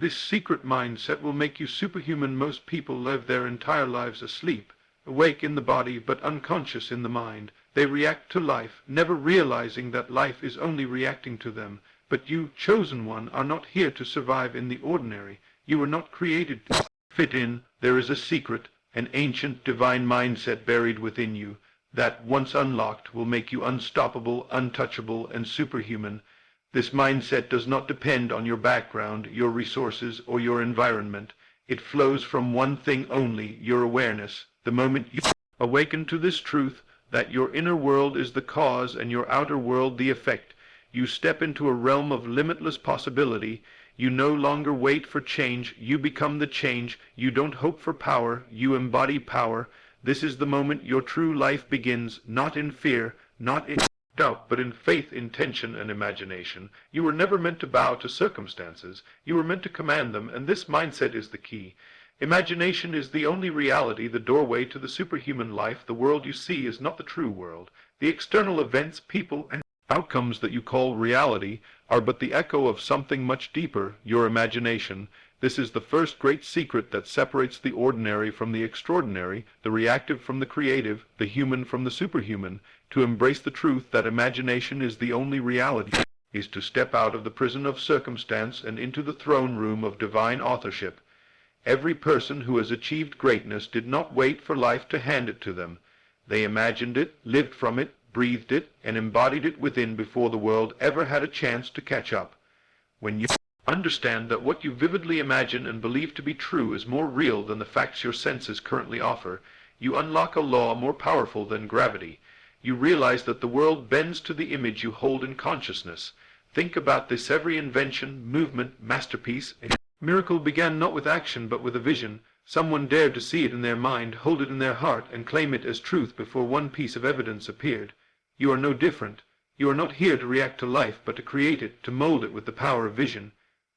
This secret mindset will make you superhuman. Most people live their entire lives asleep, awake in the body but unconscious in the mind. They react to life, never realizing that life is only reacting to them. But you, chosen one, are not here to survive in the ordinary. You were not created to fit in. There is a secret, an ancient divine mindset buried within you, that, once unlocked, will make you unstoppable, untouchable, and superhuman. This mindset does not depend on your background, your resources, or your environment. It flows from one thing only, your awareness. The moment you awaken to this truth, that your inner world is the cause and your outer world the effect, you step into a realm of limitless possibility. You no longer wait for change, you become the change. You don't hope for power, you embody power. This is the moment your true life begins, not in fear, not in doubt, but in faith, intention, and imagination. You were never meant to bow to circumstances. You were meant to command them, and this mindset is the key. Imagination is the only reality, the doorway to the superhuman life. The world you see is not the true world. The external events, people, and outcomes that you call reality are but the echo of something much deeper, your imagination. This is the first great secret that separates the ordinary from the extraordinary, the reactive from the creative, the human from the superhuman. To embrace the truth that imagination is the only reality is to step out of the prison of circumstance and into the throne room of divine authorship. Every person who has achieved greatness did not wait for life to hand it to them. They imagined it, lived from it, breathed it, and embodied it within before the world ever had a chance to catch up. When you understand that what you vividly imagine and believe to be true is more real than the facts your senses currently offer, you unlock a law more powerful than gravity. You realize that the world bends to the image you hold in consciousness. Think about this. Every invention, movement, masterpiece, and miracle began not with action but with a vision. Someone dared to see it in their mind, hold it in their heart, and claim it as truth before one piece of evidence appeared. You are no different. You are not here to react to life, but to create it, to mold it with the power of vision.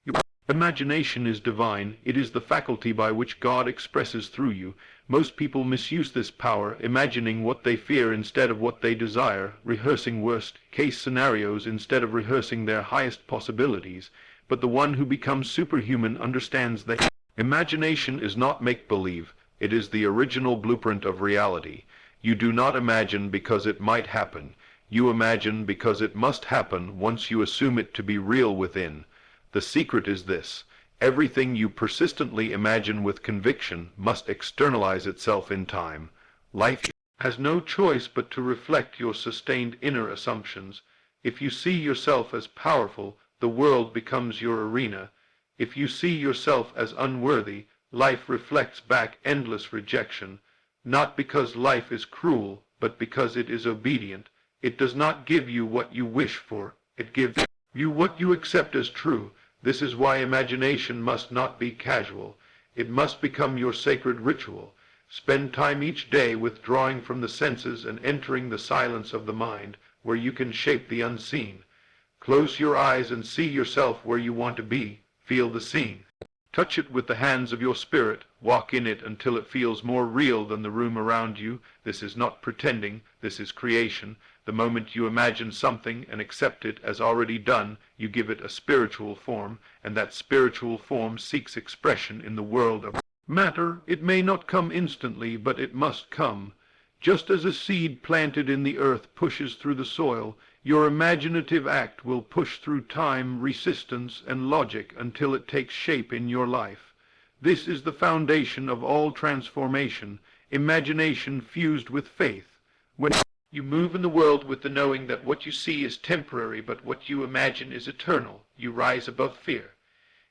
Your imagination is divine. It is the faculty by which God expresses through you. Most people misuse this power, imagining what they fear instead of what they desire, rehearsing worst-case scenarios instead of rehearsing their highest possibilities. But the one who becomes superhuman understands that imagination is not make-believe. It is the original blueprint of reality. You do not imagine because it might happen. You imagine because it must happen once you assume it to be real within. The secret is this: everything you persistently imagine with conviction must externalize itself in time. Life has no choice but to reflect your sustained inner assumptions. If you see yourself as powerful, the world becomes your arena. If you see yourself as unworthy, life reflects back endless rejection. Not because life is cruel, but because it is obedient. It does not give you what you wish for. It gives you what you accept as true. This is why imagination must not be casual. It must become your sacred ritual. Spend time each day withdrawing from the senses and entering the silence of the mind, where you can shape the unseen. Close your eyes and see yourself where you want to be. Feel the scene. Touch it with the hands of your spirit. Walk in it until it feels more real than the room around you. This is not pretending. This is creation. The moment you imagine something and accept it as already done, you give it a spiritual form, and that spiritual form seeks expression in the world of matter. It may not come instantly, but it must come. Just as a seed planted in the earth pushes through the soil, your imaginative act will push through time, resistance, and logic until it takes shape in your life. This is the foundation of all transformation, imagination fused with faith. When you move in the world with the knowing that what you see is temporary, but what you imagine is eternal, you rise above fear.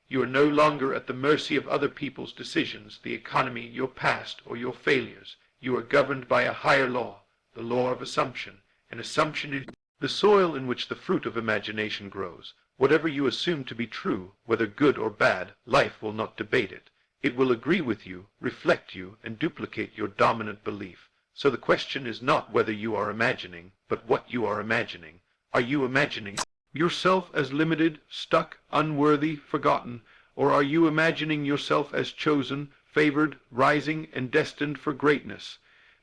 You are no longer at the mercy of other people's decisions, the economy, your past, or your failures. You are governed by a higher law, the law of assumption. An assumption is the soil in which the fruit of imagination grows. Whatever you assume to be true, whether good or bad, life will not debate it. It will agree with you, reflect you, and duplicate your dominant belief. So the question is not whether you are imagining, but what you are imagining. Are you imagining yourself as limited, stuck, unworthy, forgotten, or are you imagining yourself as chosen, favored, rising, and destined for greatness?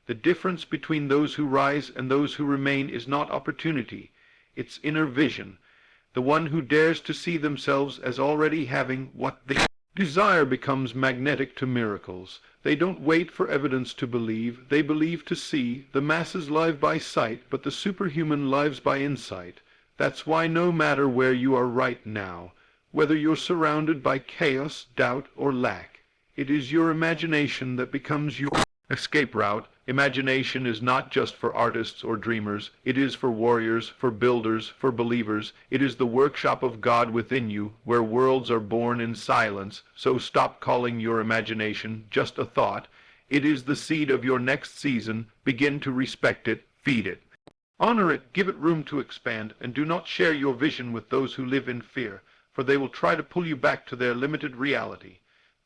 The difference between those who rise and those who remain is not opportunity, it's inner vision. The one who dares to see themselves as already having what they Desire becomes magnetic to miracles. They don't wait for evidence to believe, they believe to see. The masses live by sight, but the superhuman lives by insight. That's why no matter where you are right now, whether you're surrounded by chaos, doubt, or lack, it is your imagination that becomes your escape route. Imagination is not just for artists or dreamers. It is for warriors, for builders, for believers. It is the workshop of God within you, where worlds are born in silence. So stop calling your imagination just a thought. It is the seed of your next season. Begin to respect it, feed it. Honor it, give it room to expand, and do not share your vision with those who live in fear, for they will try to pull you back to their limited reality.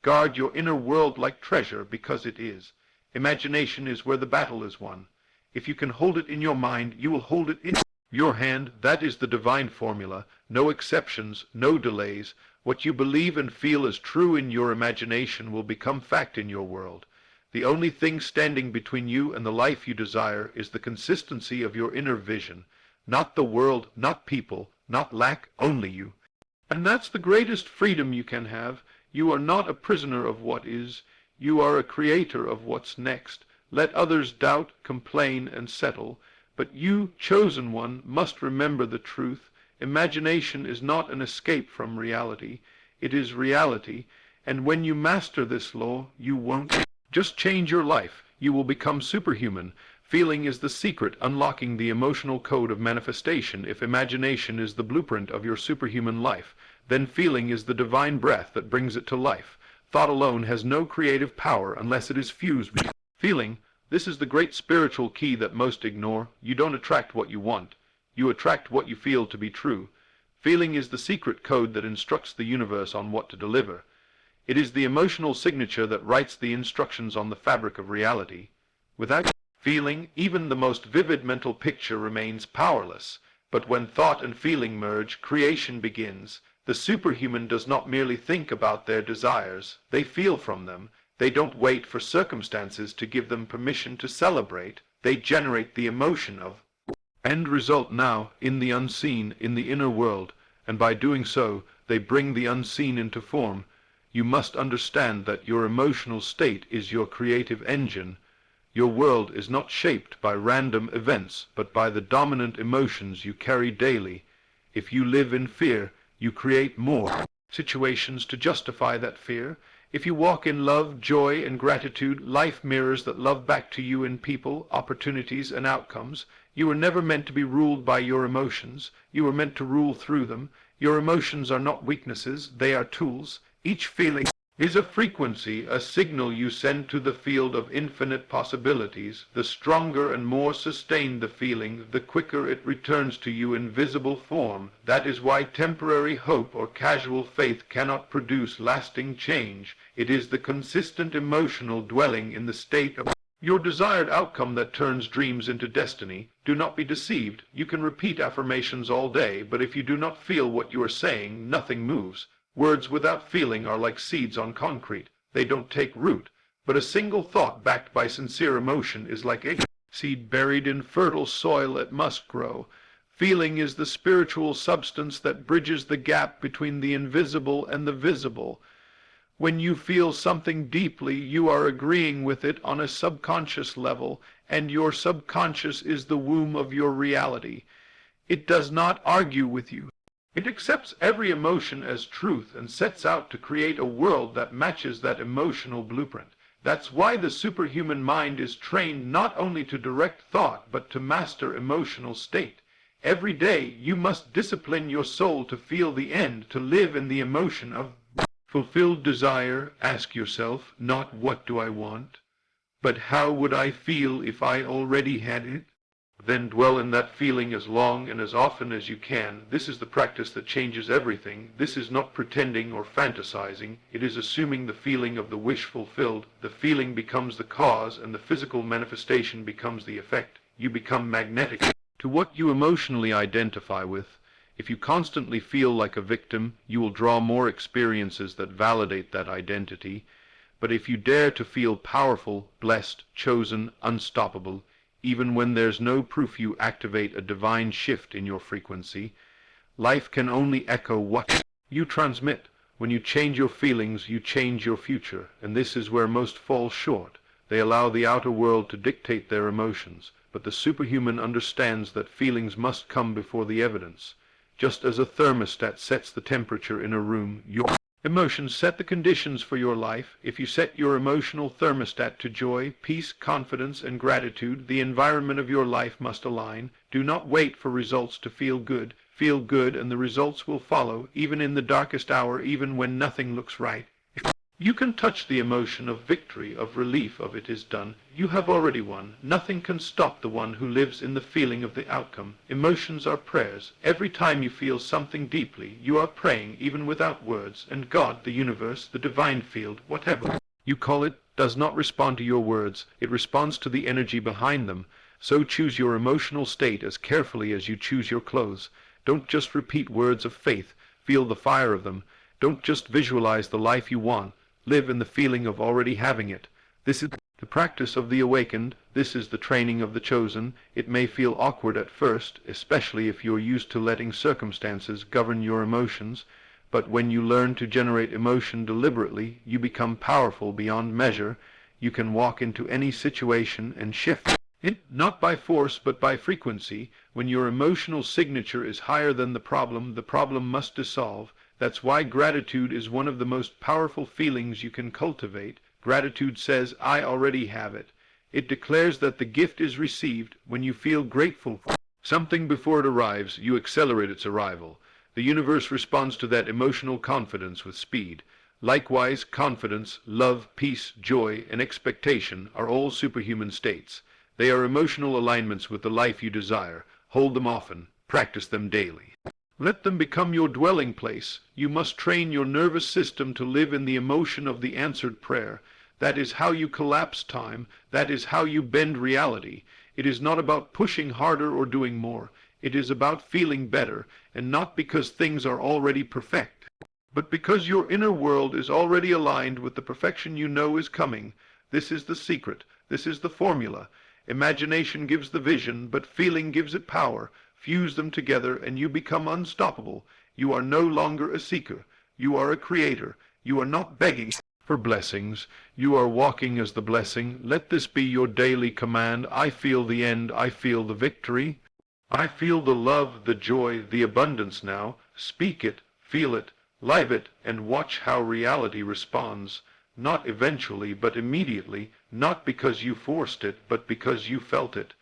Guard your inner world like treasure, because it is. Imagination is where the battle is won. If you can hold it in your mind, you will hold it in your hand. That is the divine formula. No exceptions, no delays. What you believe and feel is true in your imagination will become fact in your world. The only thing standing between you and the life you desire is the consistency of your inner vision. Not the world, not people, not lack, only you. And that's the greatest freedom you can have. You are not a prisoner of what is. You are a creator of what's next. Let others doubt, complain, and settle. But you, chosen one, must remember the truth. Imagination is not an escape from reality. It is reality. And when you master this law, you won't just change your life. You will become superhuman. Feeling is the secret unlocking the emotional code of manifestation. If imagination is the blueprint of your superhuman life, then feeling is the divine breath that brings it to life. Thought alone has no creative power unless it is fused with feeling. This is the great spiritual key that most ignore. You don't attract what you want. You attract what you feel to be true. Feeling is the secret code that instructs the universe on what to deliver. It is the emotional signature that writes the instructions on the fabric of reality. Without feeling, even the most vivid mental picture remains powerless. But when thought and feeling merge, creation begins. The superhuman does not merely think about their desires, they feel from them. They don't wait for circumstances to give them permission to celebrate. They generate the emotion of end result now, in the unseen, in the inner world, and by doing so, they bring the unseen into form. You must understand that your emotional state is your creative engine. Your world is not shaped by random events, but by the dominant emotions you carry daily. If you live in fear, you create more situations to justify that fear. If you walk in love, joy, and gratitude, life mirrors that love back to you in people, opportunities, and outcomes. You were never meant to be ruled by your emotions. You were meant to rule through them. Your emotions are not weaknesses, they are tools. Each feeling is a frequency, a signal you send to the field of infinite possibilities. The stronger and more sustained the feeling, the quicker it returns to you in visible form. That is why temporary hope or casual faith cannot produce lasting change. It is the consistent emotional dwelling in the state of your desired outcome that turns dreams into destiny. Do not be deceived. You can repeat affirmations all day, but if you do not feel what you are saying, nothing moves. Words without feeling are like seeds on concrete. They don't take root. But a single thought backed by sincere emotion is like a seed buried in fertile soil that must grow. Feeling is the spiritual substance that bridges the gap between the invisible and the visible. When you feel something deeply, you are agreeing with it on a subconscious level, and your subconscious is the womb of your reality. It does not argue with you. It accepts every emotion as truth and sets out to create a world that matches that emotional blueprint. That's why the superhuman mind is trained not only to direct thought, but to master emotional state. Every day you must discipline your soul to feel the end, to live in the emotion of fulfilled desire. Ask yourself, not what do I want, but how would I feel if I already had it? Then dwell in that feeling as long and as often as you can. This is the practice that changes everything. This is not pretending or fantasizing. It is assuming the feeling of the wish fulfilled. The feeling becomes the cause, and the physical manifestation becomes the effect. You become magnetic to what you emotionally identify with. If you constantly feel like a victim, you will draw more experiences that validate that identity. But if you dare to feel powerful, blessed, chosen, unstoppable, even when there's no proof, you activate a divine shift in your frequency. Life can only echo what you transmit. When you change your feelings, you change your future, and this is where most fall short. They allow the outer world to dictate their emotions, but the superhuman understands that feelings must come before the evidence. Just as a thermostat sets the temperature in a room, your emotions set the conditions for your life. If you set your emotional thermostat to joy, peace, confidence, and gratitude, the environment of your life must align. Do not wait for results to feel good. Feel good, and the results will follow, even in the darkest hour, even when nothing looks right. You can touch the emotion of victory, of relief, of it is done. You have already won. Nothing can stop the one who lives in the feeling of the outcome. Emotions are prayers. Every time you feel something deeply, you are praying, even without words, and God, the universe, the divine field, whatever you call it, does not respond to your words. It responds to the energy behind them. So choose your emotional state as carefully as you choose your clothes. Don't just repeat words of faith. Feel the fire of them. Don't just visualize the life you want. Live in the feeling of already having it. This is the practice of the awakened. This is the training of the chosen. It may feel awkward at first, especially if you're used to letting circumstances govern your emotions, but when you learn to generate emotion deliberately, you become powerful beyond measure. You can walk into any situation and shift it, not by force but by frequency. When your emotional signature is higher than the problem must dissolve. That's why gratitude is one of the most powerful feelings you can cultivate. Gratitude says, I already have it. It declares that the gift is received. When you feel grateful for something before it arrives, you accelerate its arrival. The universe responds to that emotional confidence with speed. Likewise, confidence, love, peace, joy, and expectation are all superhuman states. They are emotional alignments with the life you desire. Hold them often. Practice them daily. Let them become your dwelling place. You must train your nervous system to live in the emotion of the answered prayer. That is how you collapse time. That is how you bend reality. It is not about pushing harder or doing more. It is about feeling better, and not because things are already perfect, but because your inner world is already aligned with the perfection you know is coming. This is the secret. This is the formula. Imagination gives the vision, but feeling gives it power. Fuse them together, and you become unstoppable. You are no longer a seeker. You are a creator. You are not begging for blessings. You are walking as the blessing. Let this be your daily command. I feel the end. I feel the victory. I feel the love, the joy, the abundance now. Speak it, feel it, live it, and watch how reality responds. Not eventually, but immediately. Not because you forced it, but because you felt it.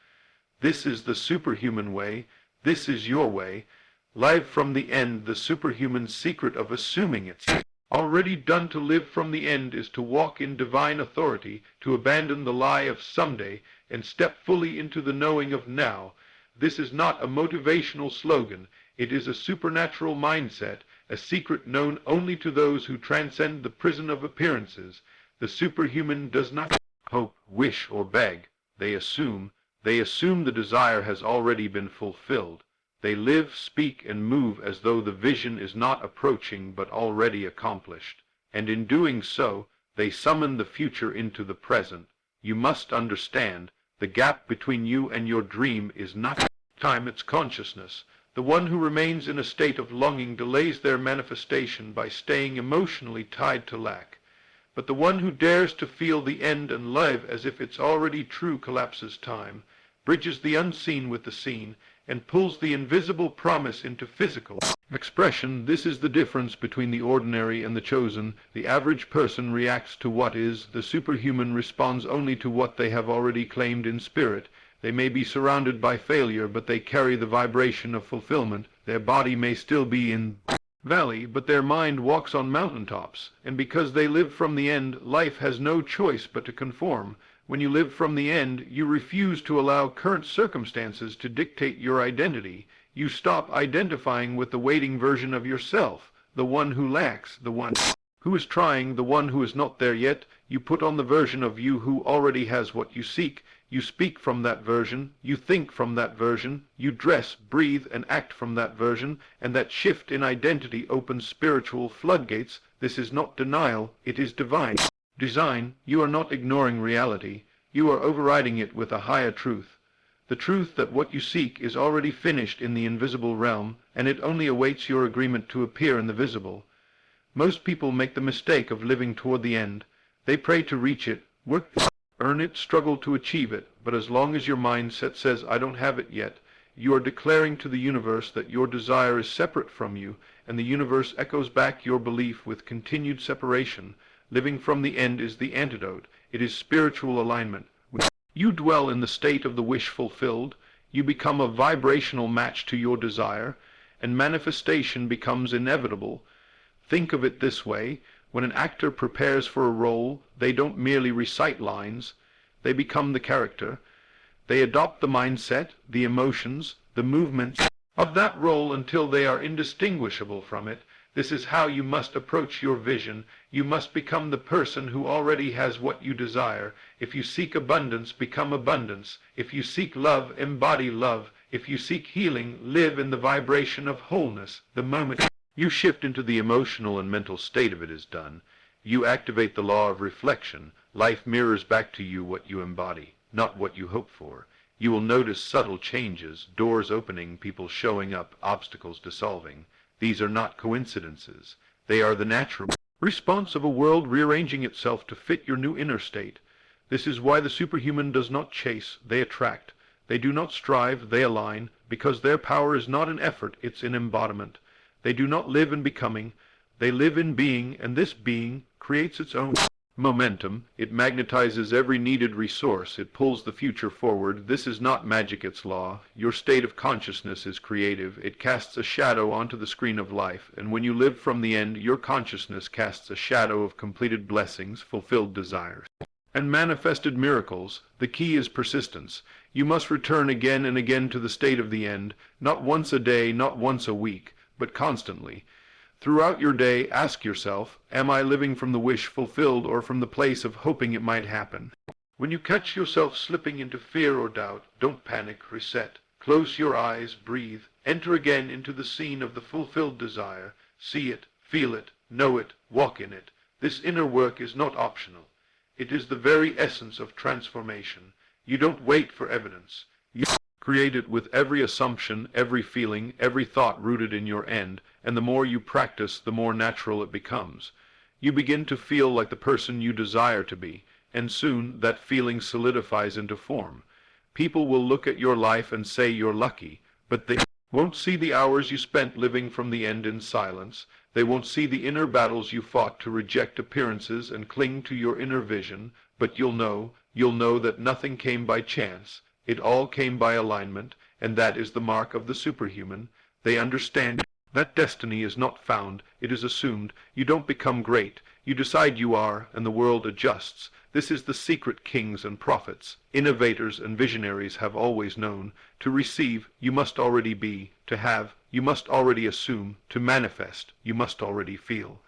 This is the superhuman way. This is your way. Live from the end. The superhuman secret of assuming it's already done. To live from the end is to walk in divine authority, to abandon the lie of someday, and step fully into the knowing of now. This is not a motivational slogan. It is a supernatural mindset, a secret known only to those who transcend the prison of appearances. The superhuman does not hope, wish, or beg. They assume. They assume the desire has already been fulfilled. They live, speak, and move as though the vision is not approaching but already accomplished. And in doing so, they summon the future into the present. You must understand, the gap between you and your dream is not time, it's consciousness. The one who remains in a state of longing delays their manifestation by staying emotionally tied to lack. But the one who dares to feel the end and live as if it's already true collapses time, bridges the unseen with the seen, and pulls the invisible promise into physical expression. This is the difference between the ordinary and the chosen. The average person reacts to what is. The superhuman responds only to what they have already claimed in spirit. They may be surrounded by failure, but they carry the vibration of fulfillment. Their body may still be in valley, but their mind walks on mountaintops. And because they live from the end, life has no choice but to conform. When you live from the end, you refuse to allow current circumstances to dictate your identity. You stop identifying with the waiting version of yourself, the one who lacks, the one who is trying, the one who is not there yet. You put on the version of you who already has what you seek. You speak from that version, you think from that version, you dress, breathe, and act from that version, and that shift in identity opens spiritual floodgates. This is not denial, it is divine design. You are not ignoring reality, you are overriding it with a higher truth. The truth that what you seek is already finished in the invisible realm, and it only awaits your agreement to appear in the visible. Most people make the mistake of living toward the end. They pray to reach it, work, earn it, struggle to achieve it, but as long as your mindset says, I don't have it yet, you are declaring to the universe that your desire is separate from you, and the universe echoes back your belief with continued separation. Living from the end is the antidote. It is spiritual alignment. You dwell in the state of the wish fulfilled, you become a vibrational match to your desire, and manifestation becomes inevitable. Think of it this way: when an actor prepares for a role, they don't merely recite lines, they become the character. They adopt the mindset, the emotions, the movements of that role until they are indistinguishable from it. This is how you must approach your vision. You must become the person who already has what you desire. If you seek abundance, become abundance. If you seek love, embody love. If you seek healing, live in the vibration of wholeness. The moment you shift into the emotional and mental state of it is done, you activate the law of reflection. Life mirrors back to you what you embody, not what you hope for. You will notice subtle changes, doors opening, people showing up, obstacles dissolving. These are not coincidences. They are the natural response of a world rearranging itself to fit your new inner state. This is why the superhuman does not chase, they attract. They do not strive, they align, because their power is not in effort, it's in embodiment. They do not live in becoming, they live in being, and this being creates its own momentum. It magnetizes every needed resource. It pulls the future forward. This is not magic, it's law. Your state of consciousness is creative. It casts a shadow onto the screen of life, and when you live from the end, your consciousness casts a shadow of completed blessings, fulfilled desires, and manifested miracles. The key is persistence. You must return again and again to the state of the end, not once a day, not once a week, but constantly. Throughout your day, ask yourself, am I living from the wish fulfilled or from the place of hoping it might happen? When you catch yourself slipping into fear or doubt, don't panic, reset. Close your eyes, breathe, enter again into the scene of the fulfilled desire. See it, feel it, know it, walk in it. This inner work is not optional. It is the very essence of transformation. You don't wait for evidence. You create it with every assumption, every feeling, every thought rooted in your end, and the more you practice, the more natural it becomes. You begin to feel like the person you desire to be, and soon that feeling solidifies into form. People will look at your life and say you're lucky, but they won't see the hours you spent living from the end in silence. They won't see the inner battles you fought to reject appearances and cling to your inner vision, but you'll know that nothing came by chance. It all came by alignment, and that is the mark of the superhuman. They understand that destiny is not found, it is assumed. You don't become great. You decide you are, and the world adjusts. This is the secret kings and prophets, innovators and visionaries have always known. To receive, you must already be. To have, you must already assume. To manifest, you must already feel.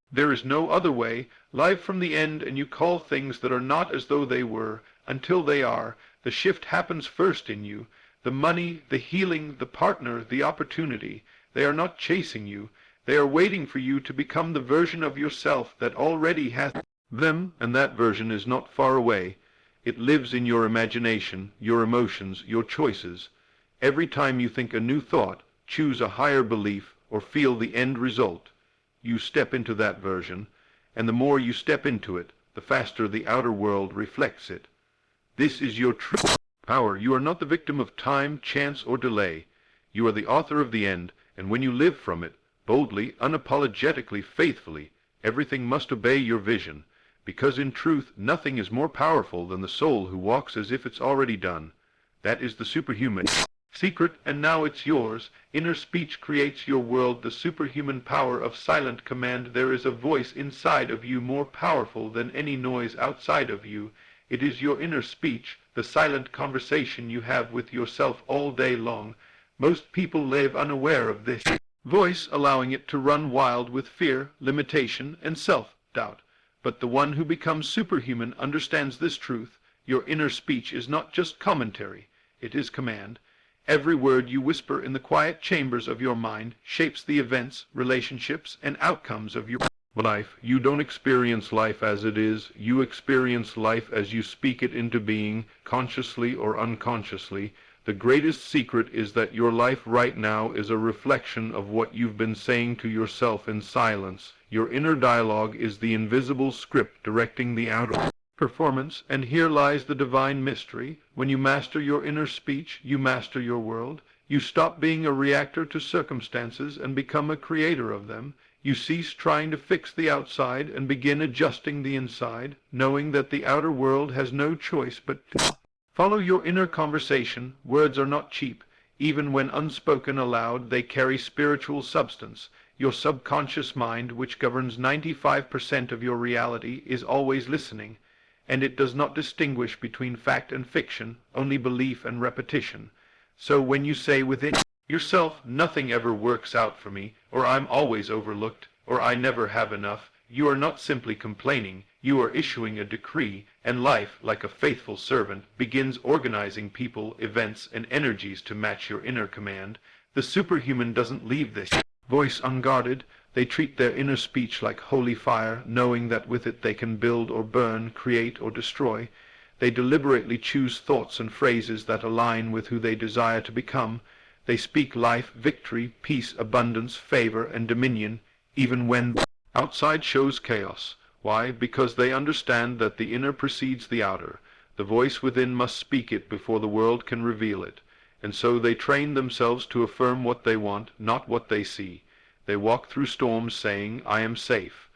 There is no other way. Live from the end, and you call things that are not as though they were, until they are. The shift happens first in you. The money, the healing, the partner, the opportunity. They are not chasing you. They are waiting for you to become the version of yourself that already has them, and that version is not far away. It lives in your imagination, your emotions, your choices. Every time you think a new thought, choose a higher belief, or feel the end result, you step into that version, and the more you step into it, the faster the outer world reflects it. This is your true power. You are not the victim of time, chance, or delay. You are the author of the end, and when you live from it, boldly, unapologetically, faithfully, everything must obey your vision, because in truth nothing is more powerful than the soul who walks as if it's already done. That is the superhuman secret, and now it's yours. Inner speech creates your world, the superhuman power of silent command. There is a voice inside of you more powerful than any noise outside of you. It is your inner speech, the silent conversation you have with yourself all day long. Most people live unaware of this voice, allowing it to run wild with fear, limitation, and self-doubt. But the one who becomes superhuman understands this truth. Your inner speech is not just commentary, it is command. Every word you whisper in the quiet chambers of your mind shapes the events, relationships, and outcomes of your life. You don't experience life as it is. You experience life as you speak it into being, consciously or unconsciously. The greatest secret is that your life right now is a reflection of what you've been saying to yourself in silence. Your inner dialogue is the invisible script directing the outer performance, and here lies the divine mystery. When you master your inner speech, you master your world. You stop being a reactor to circumstances and become a creator of them. You cease trying to fix the outside and begin adjusting the inside, knowing that the outer world has no choice but to follow your inner conversation. Words are not cheap. Even when unspoken aloud, they carry spiritual substance. Your subconscious mind, which governs 95% of your reality, is always listening, and it does not distinguish between fact and fiction, only belief and repetition. So when you say within yourself, nothing ever works out for me, or I'm always overlooked, or I never have enough, you are not simply complaining, you are issuing a decree, and life, like a faithful servant, begins organizing people, events, and energies to match your inner command. The superhuman doesn't leave this voice unguarded. They treat their inner speech like holy fire, knowing that with it they can build or burn, create or destroy. They deliberately choose thoughts and phrases that align with who they desire to become. They speak life, victory, peace, abundance, favor, and dominion, even when the outside shows chaos. Why? Because they understand that the inner precedes the outer. The voice within must speak it before the world can reveal it. And so they train themselves to affirm what they want, not what they see. They walk through storms saying, I am safe.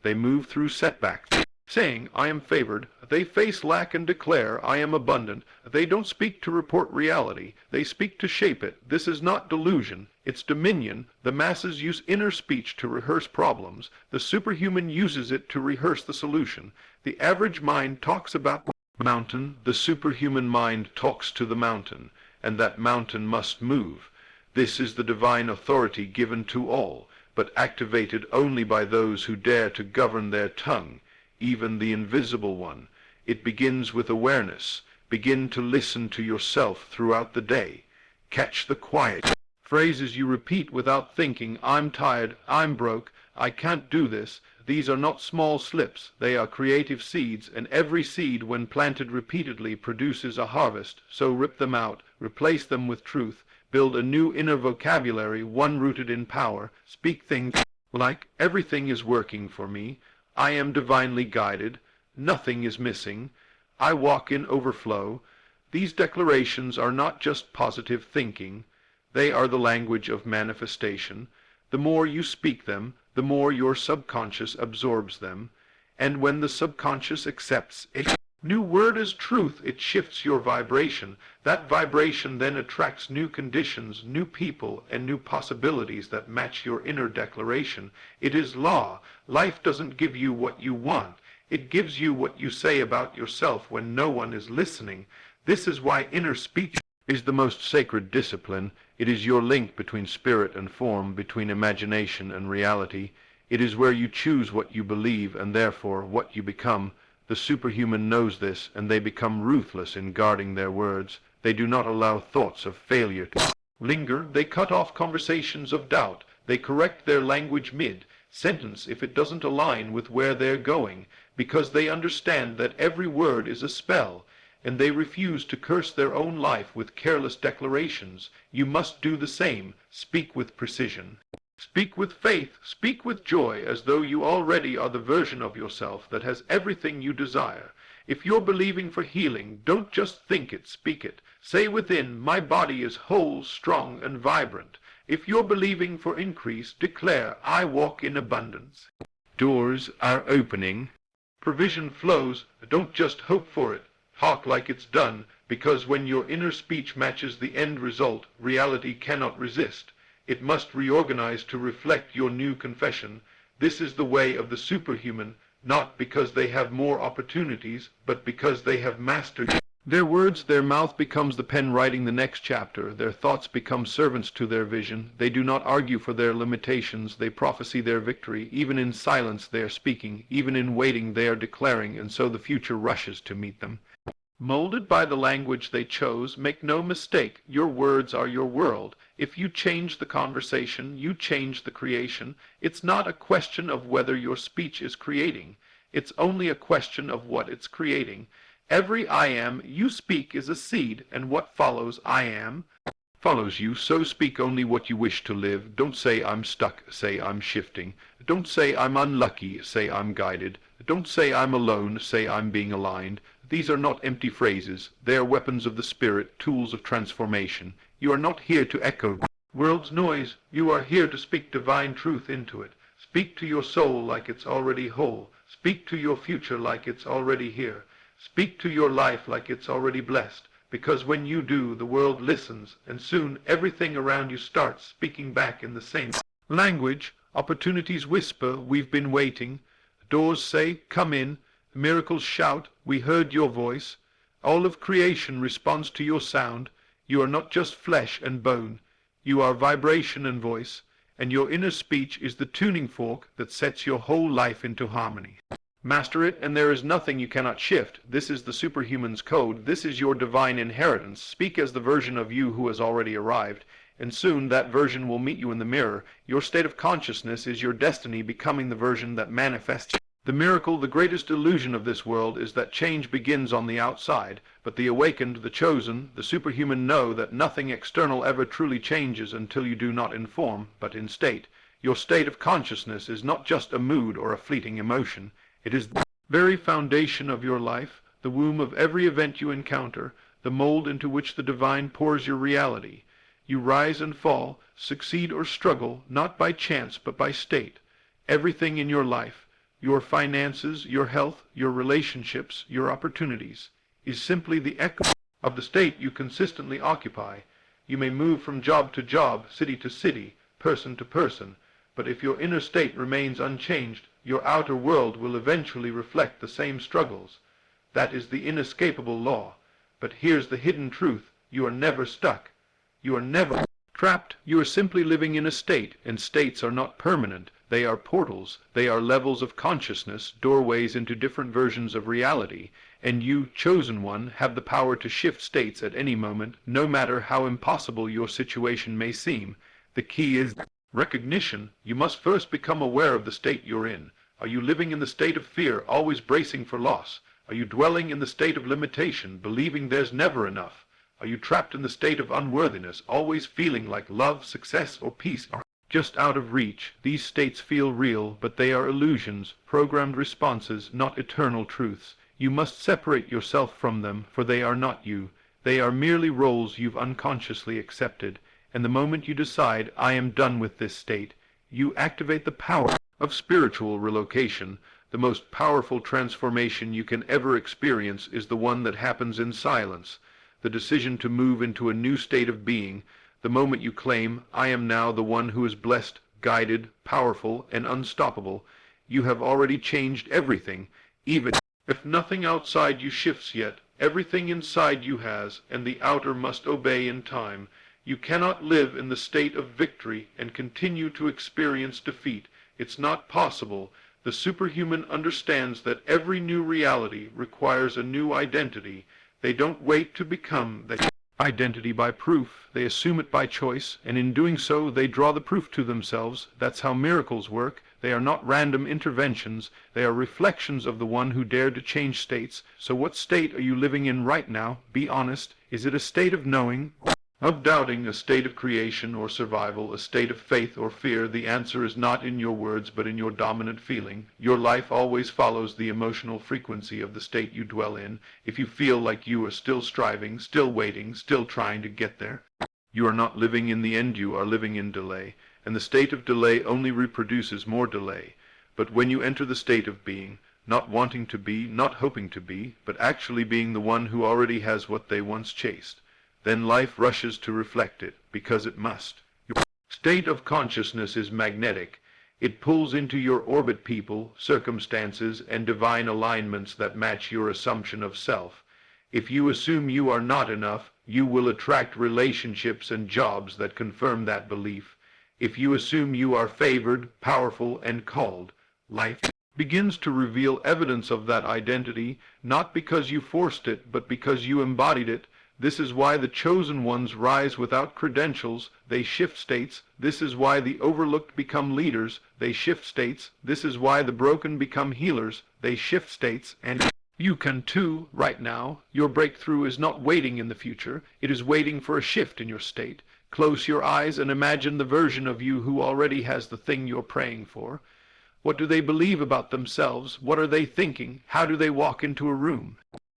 They move through setbacks saying, I am favored. They face lack and declare, I am abundant. They don't speak to report reality. They speak to shape it. This is not delusion. It's dominion. The masses use inner speech to rehearse problems. The superhuman uses it to rehearse the solution. The average mind talks about the mountain. The superhuman mind talks to the mountain, and that mountain must move. This is the divine authority given to all, but activated only by those who dare to govern their tongue, even the invisible one. It begins with awareness. Begin to listen to yourself throughout the day. Catch the quiet phrases you repeat without thinking. I'm tired, I'm broke, I can't do this. These are not small slips. They are creative seeds, and every seed, when planted repeatedly, produces a harvest. So rip them out, replace them with truth. Build a new inner vocabulary, one rooted in power. Speak things like, everything is working for me. I am divinely guided. Nothing is missing. I walk in overflow. These declarations are not just positive thinking. They are the language of manifestation. The more you speak them, the more your subconscious absorbs them. And when the subconscious accepts a new word as truth, it shifts your vibration. That vibration then attracts new conditions, new people, and new possibilities that match your inner declaration. It is law. Life doesn't give you what you want. It gives you what you say about yourself when no one is listening. This is why inner speech is the most sacred discipline. It is your link between spirit and form, between imagination and reality. It is where you choose what you believe and therefore what you become. The superhuman knows this, and they become ruthless in guarding their words. They do not allow thoughts of failure to linger. They cut off conversations of doubt. They correct their language mid-sentence if it doesn't align with where they're going, because they understand that every word is a spell, and they refuse to curse their own life with careless declarations. You must do the same. Speak with precision. Speak with faith. Speak with joy, as though you already are the version of yourself that has everything you desire. If you're believing for healing, don't just think it, speak it. Say within, my body is whole, strong, and vibrant. If you're believing for increase, declare, I walk in abundance. Doors are opening. Provision flows. Don't just hope for it. Talk like it's done, because when your inner speech matches the end result, reality cannot resist. It must reorganize to reflect your new confession. This is the way of the superhuman, not because they have more opportunities, but because they have mastered their words. Their mouth becomes the pen writing the next chapter. Their thoughts become servants to their vision. They do not argue for their limitations. They prophesy their victory. Even in silence they are speaking. Even in waiting they are declaring, and so the future rushes to meet them. Molded by the language they chose, make no mistake, your words are your world. If you change the conversation, you change the creation. It's not a question of whether your speech is creating. It's only a question of what it's creating. Every I am you speak is a seed, and what follows I am follows you. So speak only what you wish to live. Don't say I'm stuck, say I'm shifting. Don't say I'm unlucky, say I'm guided. Don't say I'm alone, say I'm being aligned. These are not empty phrases. They are weapons of the spirit, tools of transformation. You are not here to echo world's noise. You are here to speak divine truth into it. Speak to your soul like it's already whole. Speak to your future like it's already here. Speak to your life like it's already blessed. Because when you do, the world listens, and soon everything around you starts speaking back in the same language. Opportunities whisper, we've been waiting. Doors say, come in. Miracles shout, we heard your voice. All of creation responds to your sound. You are not just flesh and bone. You are vibration and voice, and your inner speech is the tuning fork that sets your whole life into harmony. Master it, and there is nothing you cannot shift. This is the superhuman's code. This is your divine inheritance. Speak as the version of you who has already arrived, and soon that version will meet you in the mirror. Your state of consciousness is your destiny, becoming the version that manifests. The miracle, the greatest illusion of this world, is that change begins on the outside, but the awakened, the chosen, the superhuman know that nothing external ever truly changes until you do not in form, but in state. Your state of consciousness is not just a mood or a fleeting emotion. It is the very foundation of your life, the womb of every event you encounter, the mold into which the divine pours your reality. You rise and fall, succeed or struggle, not by chance but by state. Everything in your life, your finances, your health, your relationships, your opportunities, is simply the echo of the state you consistently occupy. You may move from job to job, city to city, person to person, but if your inner state remains unchanged, your outer world will eventually reflect the same struggles. That is the inescapable law. But here's the hidden truth. You are never stuck. You are never trapped. You are simply living in a state, and states are not permanent. They are portals. They are levels of consciousness, doorways into different versions of reality. And you, chosen one, have the power to shift states at any moment, no matter how impossible your situation may seem. The key is recognition. You must first become aware of the state you're in. Are you living in the state of fear, always bracing for loss? Are you dwelling in the state of limitation, believing there's never enough? Are you trapped in the state of unworthiness, always feeling like love, success, or peace are just out of reach? These states feel real, but they are illusions, programmed responses, not eternal truths. You must separate yourself from them, for they are not you. They are merely roles you've unconsciously accepted. And the moment you decide, I am done with this state, you activate the power of spiritual relocation. The most powerful transformation you can ever experience is the one that happens in silence. The decision to move into a new state of being, the moment you claim, I am now the one who is blessed, guided, powerful, and unstoppable. You have already changed everything. Even if nothing outside you shifts yet, everything inside you has, and the outer must obey in time. You cannot live in the state of victory and continue to experience defeat. It's not possible. The superhuman understands that every new reality requires a new identity. They don't wait to become that identity by proof. They assume it by choice, and in doing so they draw the proof to themselves. That's how miracles work. They are not random interventions. They are reflections of the one who dared to change states. So what state are you living in right now? Be honest. Is it a state of knowing, of doubting, a state of creation or survival, a state of faith or fear? The answer is not in your words, but in your dominant feeling. Your life always follows the emotional frequency of the state you dwell in. If you feel like you are still striving, still waiting, still trying to get there, you are not living in the end, you are living in delay. And the state of delay only reproduces more delay. But when you enter the state of being, not wanting to be, not hoping to be, but actually being the one who already has what they once chased, then life rushes to reflect it, because it must. Your state of consciousness is magnetic. It pulls into your orbit people, circumstances, and divine alignments that match your assumption of self. If you assume you are not enough, you will attract relationships and jobs that confirm that belief. If you assume you are favored, powerful, and called, life begins to reveal evidence of that identity, not because you forced it, but because you embodied it. This is why the chosen ones rise without credentials. They shift states. This is why the overlooked become leaders. They shift states. This is why the broken become healers. They shift states. And You can too, right now. Your breakthrough is not waiting in the future. It is waiting for a shift in your state. Close your eyes and imagine the version of you who already has the thing you're praying for. What do they believe about themselves? What are they thinking? How do they walk into a room?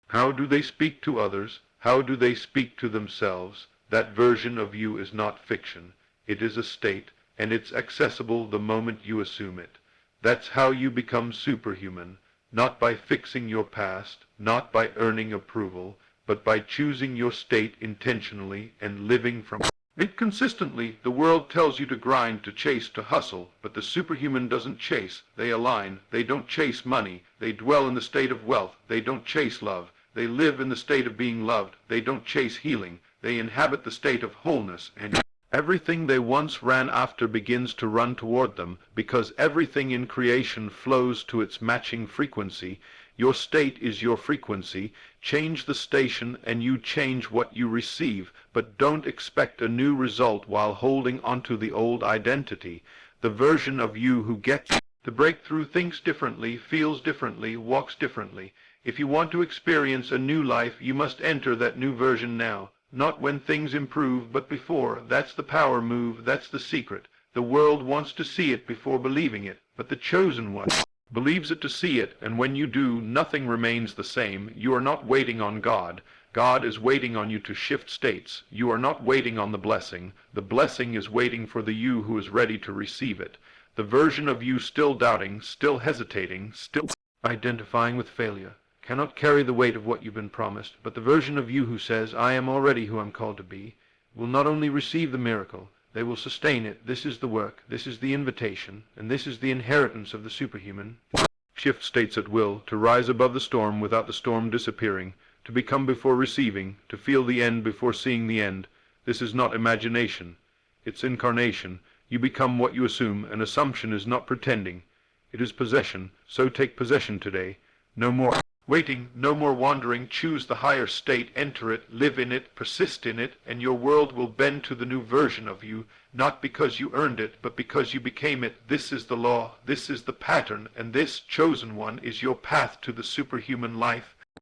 How do they speak to others? How do they speak to themselves? That version of you is not fiction. It is a state, and it's accessible the moment you assume it. That's how you become superhuman, not by fixing your past, not by earning approval, but by choosing your state intentionally and living from it consistently. The world tells you to grind, to chase, to hustle, but the superhuman doesn't chase. They align. They don't chase money. They dwell in the state of wealth. They don't chase love. They live in the state of being loved. They don't chase healing. They inhabit the state of wholeness, and everything they once ran after begins to run toward them, because everything in creation flows to its matching frequency. Your state is your frequency. Change the station and you change what you receive, but don't expect a new result while holding onto the old identity. The version of you who gets the breakthrough thinks differently, feels differently, walks differently. If you want to experience a new life, you must enter that new version now. Not when things improve, but before. That's the power move. That's the secret. The world wants to see it before believing it, but the chosen one believes it to see it, and when you do, nothing remains the same. You are not waiting on God. God is waiting on you to shift states. You are not waiting on the blessing. The blessing is waiting for the you who is ready to receive it. The version of you still doubting, still hesitating, still identifying with failure cannot carry the weight of what you've been promised, but the version of you who says, I am already who I'm called to be, will not only receive the miracle, they will sustain it. This is the work, this is the invitation, and this is the inheritance of the superhuman. Shift states at will, to rise above the storm without the storm disappearing, to become before receiving, to feel the end before seeing the end. This is not imagination, it's incarnation. You become what you assume, and assumption is not pretending. It is possession, so take possession today. No more waiting, no more wandering. Choose the higher state, enter it, live in it, persist in it, and your world will bend to the new version of you, not because you earned it, but because you became it. This is the law, this is the pattern, and this chosen one is your path to the superhuman life.